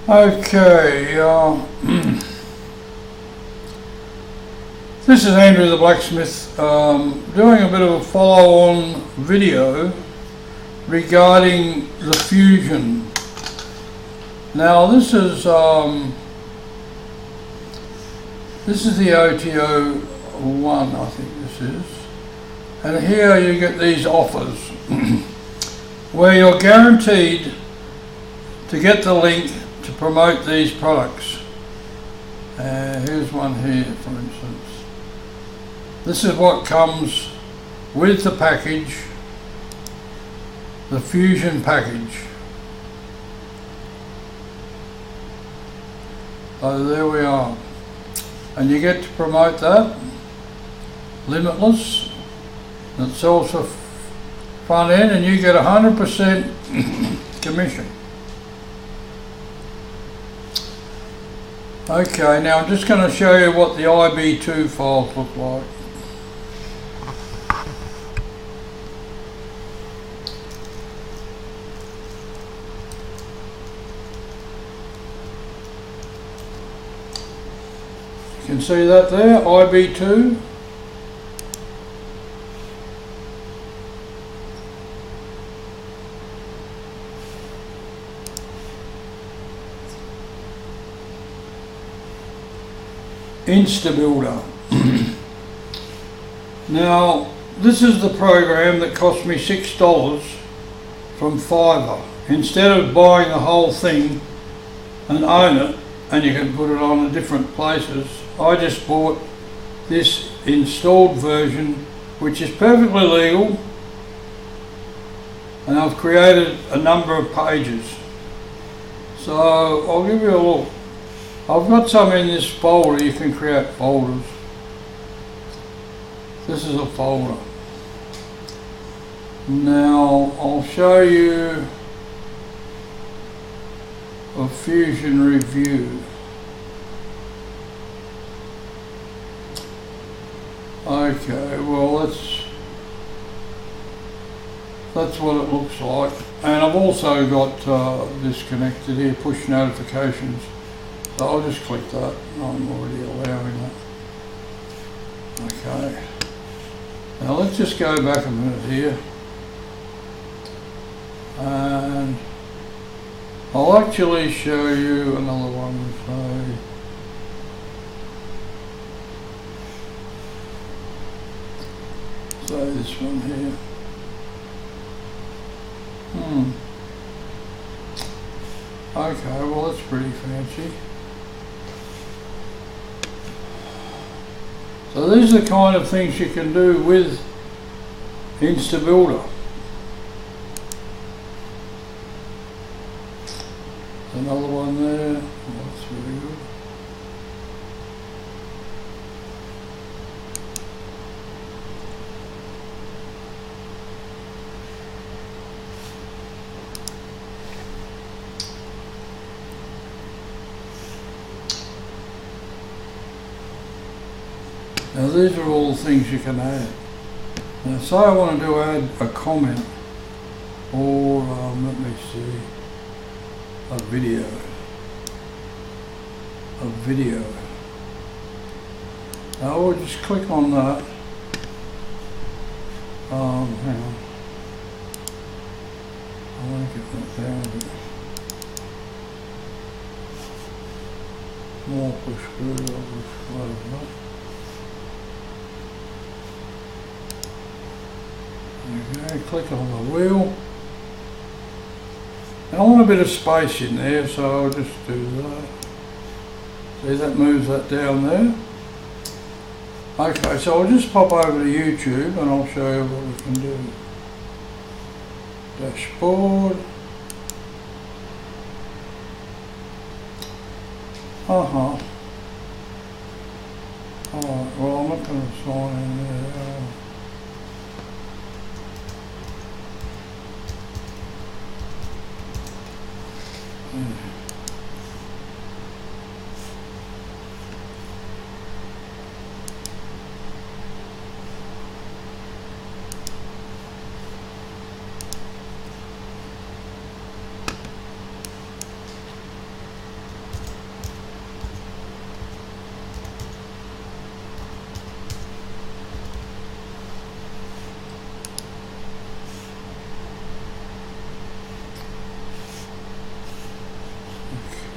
Okay, this is Andrew the Blacksmith doing a bit of a follow-on video regarding the Fusion. Now this is the OTO1, I think this is, and here you get these offers where you're guaranteed to get the link to promote these products. Here's one here, for instance. This is what comes with the package, the Fusion package. So there we are, and you get to promote that, limitless. It's also front end, and you get 100% commission. Okay, now I'm just going to show you what the IB2 files look like. You can see that there, IB2. Instabuilder. Now this is the program that cost me $6 from Fiverr. Instead of buying the whole thing and own it, and you can put it on in different places, I just bought this installed version, which is perfectly legal, and I've created a number of pages. So I'll give you a look. I've got some in this folder. You can create folders. This is a folder. Now I'll show you a Fusion review. Okay, well that's what it looks like. And I've also got this connected here, push notifications. So I'll just click that. I'm already allowing that. Okay. Now let's just go back a minute here. And I'll actually show you another one. So this one here. Okay, well that's pretty fancy. So these are the kind of things you can do with Instabuilder. Another one there. That's very good. Now these are all the things you can add. Now say I wanted to add a comment or let me see, a video. Now I'll just click on that. Hang on. I want to get that down a bit. More push through, I'll just close that. Okay, click on the wheel. And I want a bit of space in there, so I'll just do that. See, that moves that down there. Okay, so I'll just pop over to YouTube and I'll show you what we can do. Dashboard. Alright, well I'm not going to sign in there.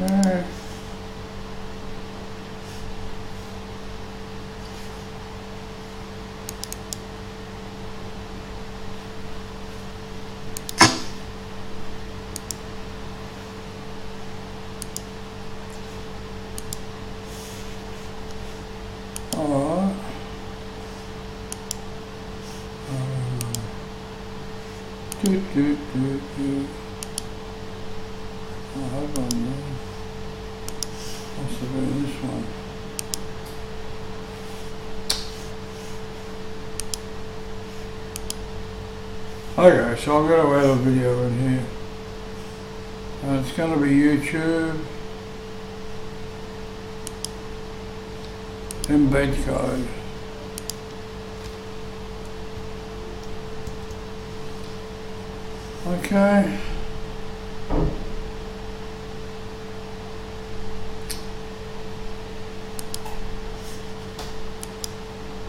Okay. Alright. Oh, hold on there. Must have been this one. Okay, so I'm going to add a video in here. And it's going to be YouTube. Embed code. Okay.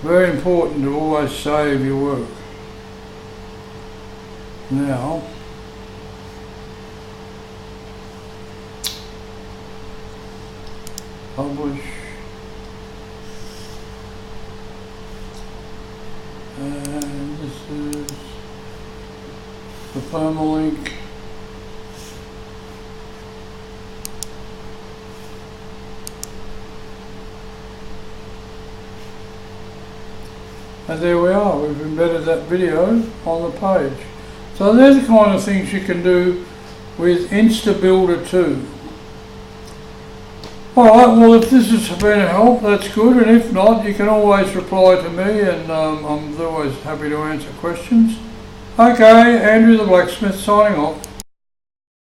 Very important to always save your work. Now, publish, and this is the permalink. And there we are, we've embedded that video on the page. So they're the kind of things you can do with Instabuilder 2. Alright, well if this has been a help, that's good, and if not, you can always reply to me, and I'm always happy to answer questions. Okay, Andrew the Blacksmith signing off.